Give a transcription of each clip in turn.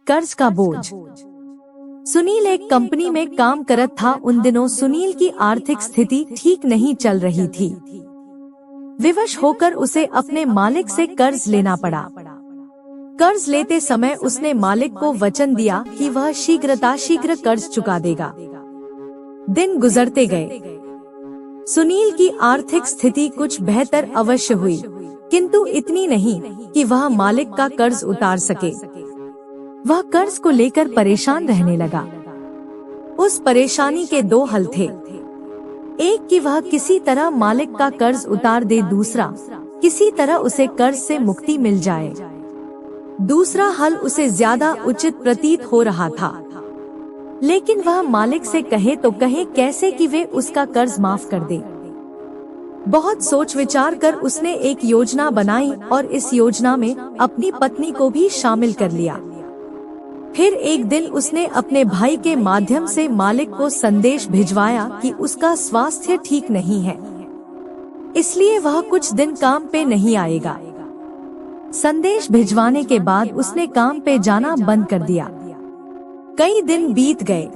कर्ज का बोझ। सुनील एक कंपनी में काम करत था। उन दिनों सुनील की आर्थिक स्थिति ठीक नहीं चल रही थी। विवश होकर उसे अपने मालिक से कर्ज लेना पड़ा। कर्ज लेते समय उसने मालिक को वचन दिया कि वह शीघ्र कर्ज चुका देगा। दिन गुजरते गए। सुनील की आर्थिक स्थिति कुछ बेहतर अवश्य हुई, किंतु इतनी नहीं कि वह मालिक का कर्ज उतार सके। वह कर्ज को लेकर परेशान रहने लगा। उस परेशानी के दो हल थे। एक कि वह किसी तरह मालिक का कर्ज उतार दे, दूसरा किसी तरह उसे कर्ज से मुक्ति मिल जाए। दूसरा हल उसे ज्यादा उचित प्रतीत हो रहा था, लेकिन वह मालिक से कहे तो कहे कैसे कि वे उसका कर्ज माफ कर दे। बहुत सोच विचार कर उसने एक योजना बनाई और इस योजना में अपनी पत्नी को भी शामिल कर लिया। फिर एक दिन उसने अपने भाई के माध्यम से मालिक को संदेश भिजवाया कि उसका स्वास्थ्य ठीक नहीं है, इसलिए वह कुछ दिन काम पे नहीं आएगा। संदेश भिजवाने के बाद उसने काम पे जाना बंद कर दिया। कई दिन बीत गए।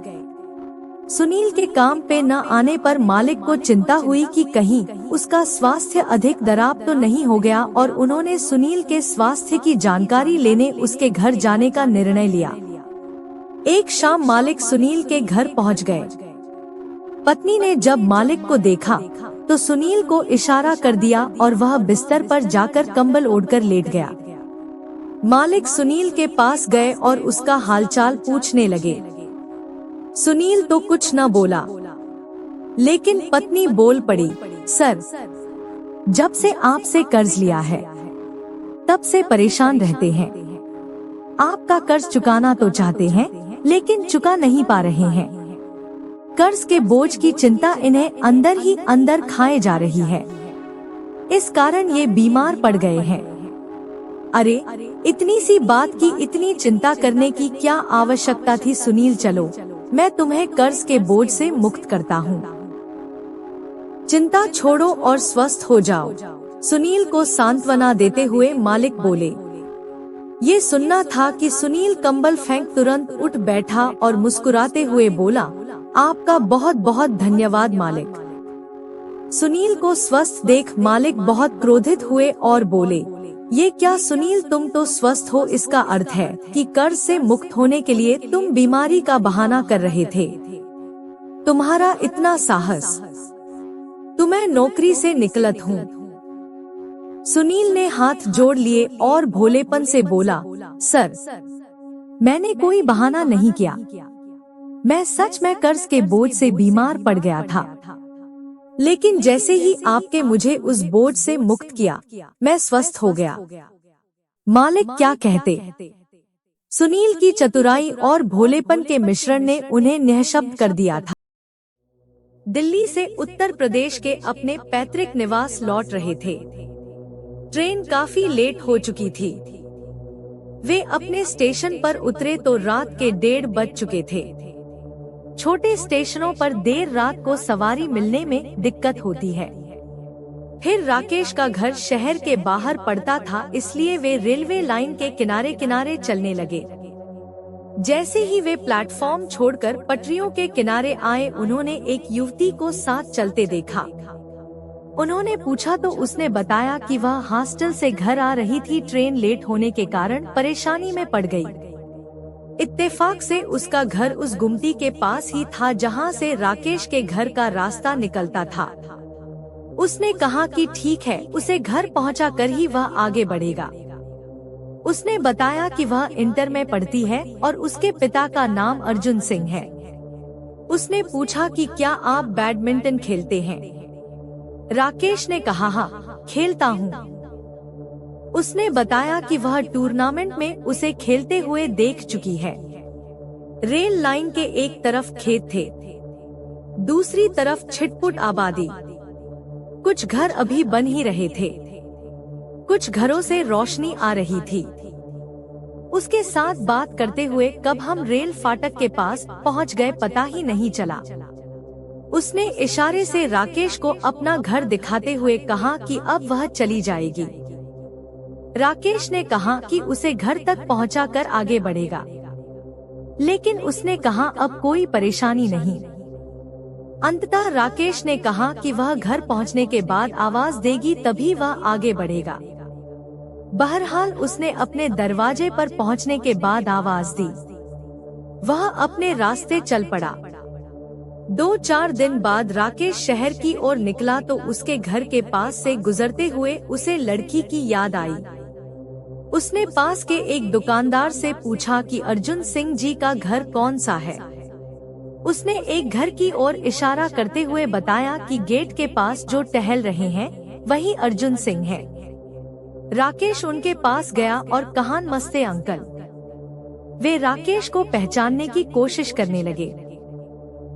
सुनील के काम पे न आने पर मालिक को चिंता हुई कि कहीं उसका स्वास्थ्य अधिक खराब तो नहीं हो गया, और उन्होंने सुनील के स्वास्थ्य की जानकारी लेने उसके घर जाने का निर्णय लिया। एक शाम मालिक सुनील के घर पहुंच गए। पत्नी ने जब मालिक को देखा तो सुनील को इशारा कर दिया और वह बिस्तर पर जाकर कंबल ओढ़कर लेट गया। मालिक सुनील के पास गए और उसका हालचाल पूछने लगे। सुनील तो कुछ न बोला, लेकिन पत्नी बोल पड़ी, सर, जब से आपसे कर्ज लिया है तब से परेशान रहते हैं। आपका कर्ज चुकाना तो चाहते हैं, लेकिन चुका नहीं पा रहे हैं। कर्ज के बोझ की चिंता इन्हें अंदर ही अंदर खाए जा रही है। इस कारण ये बीमार पड़ गए हैं। अरे, इतनी सी बात की इतनी चिंता करने की क्या आवश्यकता थी? सुनील, चलो, मैं तुम्हें कर्ज के बोझ से मुक्त करता हूँ। चिंता छोड़ो और स्वस्थ हो जाओ। सुनील को सांत्वना देते हुए मालिक बोले। ये सुनना था कि सुनील कंबल फेंक तुरंत उठ बैठा और मुस्कुराते हुए बोला, आपका बहुत बहुत धन्यवाद मालिक। सुनील को स्वस्थ देख मालिक बहुत क्रोधित हुए और बोले, ये क्या सुनील, तुम तो स्वस्थ हो, इसका अर्थ है कि कर्ज से मुक्त होने के लिए तुम बीमारी का बहाना कर रहे थे। तुम्हारा इतना साहस, तुम्हें नौकरी से निकलत हूँ। सुनील ने हाथ जोड़ लिए और भोलेपन से बोला, सर, मैंने कोई बहाना नहीं किया। मैं सच में कर्ज के बोझ से बीमार पड़ गया था, लेकिन जैसे ही आपके मुझे उस बोझ से मुक्त किया, मैं स्वस्थ हो गया। मालिक क्या कहते? सुनील की चतुराई और भोलेपन के मिश्रण ने उन्हें निःशब्द कर दिया था। दिल्ली से उत्तर प्रदेश के अपने पैतृक निवास लौट रहे थे। ट्रेन काफी लेट हो चुकी थी। वे अपने स्टेशन पर उतरे तो रात के 1:30 बज चुके थे। छोटे स्टेशनों पर देर रात को सवारी मिलने में दिक्कत होती है। फिर राकेश का घर शहर के बाहर पड़ता था, इसलिए वे रेलवे लाइन के किनारे किनारे चलने लगे। जैसे ही वे प्लेटफॉर्म छोड़कर पटरियों के किनारे आए, उन्होंने एक युवती को साथ चलते देखा। उन्होंने पूछा तो उसने बताया कि वह हॉस्टल से घर आ रही थी। ट्रेन लेट होने के कारण परेशानी में पड़ गई। इत्तेफाक से उसका घर उस गुमटी के पास ही था जहां से राकेश के घर का रास्ता निकलता था। उसने कहा कि ठीक है, उसे घर पहुंचा कर ही वह आगे बढ़ेगा। उसने बताया कि वह इंटर में पढ़ती है और उसके पिता का नाम अर्जुन सिंह है। उसने पूछा कि क्या आप बैडमिंटन खेलते हैं? राकेश ने कहा, हाँ, खेलता हूँ। उसने बताया कि वह टूर्नामेंट में उसे खेलते हुए देख चुकी है। रेल लाइन के एक तरफ खेत थे, दूसरी तरफ छिटपुट आबादी। कुछ घर अभी बन ही रहे थे, कुछ घरों से रोशनी आ रही थी। उसके साथ बात करते हुए कब हम रेल फाटक के पास पहुंच गए पता ही नहीं चला। उसने इशारे से राकेश को अपना घर दिखाते हुए कहा कि अब वह चली जाएगी। राकेश ने कहा कि उसे घर तक पहुंचाकर आगे बढ़ेगा। लेकिन उसने कहा अब कोई परेशानी नहीं। अंततः राकेश ने कहा कि वह घर पहुंचने के बाद आवाज देगी तभी वह आगे बढ़ेगा। बहरहाल उसने अपने दरवाजे पर पहुंचने के बाद आवाज दी। वह अपने रास्ते चल पड़ा। 2-4 दिन बाद राकेश शहर की ओर निकला तो उसके घर के पास से गुजरते हुए उसे लड़की की याद आई। उसने पास के एक दुकानदार से पूछा कि अर्जुन सिंह जी का घर कौन सा है। उसने एक घर की ओर इशारा करते हुए बताया कि गेट के पास जो टहल रहे हैं वही अर्जुन सिंह है। राकेश उनके पास गया और कहा, नमस्ते अंकल। वे राकेश को पहचानने की कोशिश करने लगे।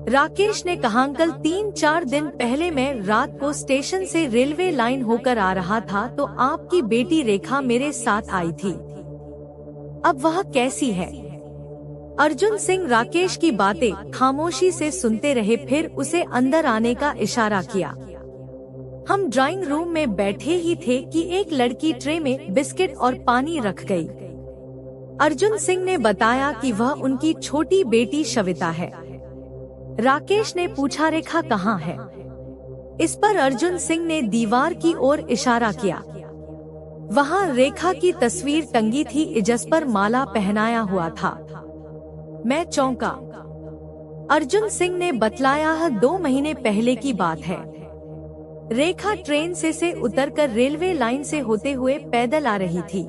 राकेश ने कहा, अंकल 3-4 दिन पहले मैं रात को स्टेशन से रेलवे लाइन होकर आ रहा था तो आपकी बेटी रेखा मेरे साथ आई थी। अब वह कैसी है? अर्जुन सिंह राकेश की बातें खामोशी से सुनते रहे, फिर उसे अंदर आने का इशारा किया। हम ड्राइंग रूम में बैठे ही थे कि एक लड़की ट्रे में बिस्किट और पानी रख गई। अर्जुन सिंह ने बताया कि वह उनकी छोटी बेटी शविता है। राकेश ने पूछा, रेखा कहाँ है? इस पर अर्जुन सिंह ने दीवार की ओर इशारा किया। वहाँ रेखा की तस्वीर टंगी थी, जिस पर माला पहनाया हुआ था। मैं चौंका। अर्जुन सिंह ने बतलाया, 2 महीने पहले की बात है। रेखा ट्रेन से उतरकर रेलवे लाइन से होते हुए पैदल आ रही थी।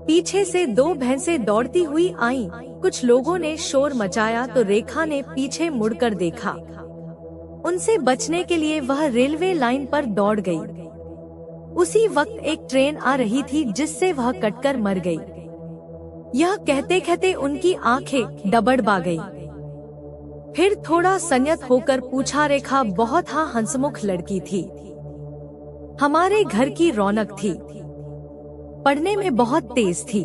पीछे से 2 भैंसें दौड़ती हुई आईं। कुछ लोगों ने शोर मचाया तो रेखा ने पीछे मुड़कर देखा। उनसे बचने के लिए वह रेलवे लाइन पर दौड़ गई। उसी वक्त एक ट्रेन आ रही थी जिससे वह कटकर मर गई। यह कहते कहते उनकी आंखें डबडबा गई। फिर थोड़ा संयत होकर पूछा, रेखा बहुत हंसमुख लड़की थी, हमारे घर की रौनक थी, पढ़ने में बहुत तेज थी।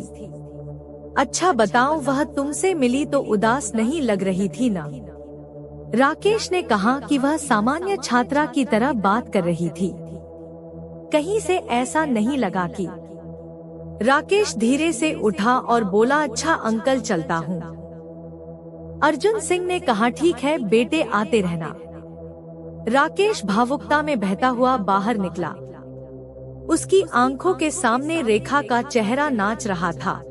अच्छा बताओ, वह तुमसे मिली तो उदास नहीं लग रही थी ना? राकेश ने कहा कि वह सामान्य छात्रा की तरह बात कर रही थी, कहीं से ऐसा नहीं लगा कि। राकेश धीरे से उठा और बोला, अच्छा अंकल चलता हूँ। अर्जुन सिंह ने कहा, ठीक है बेटे, आते रहना। राकेश भावुकता में बहता हुआ बाहर निकला। उसकी आंखों के सामने रेखा का चेहरा नाच रहा था।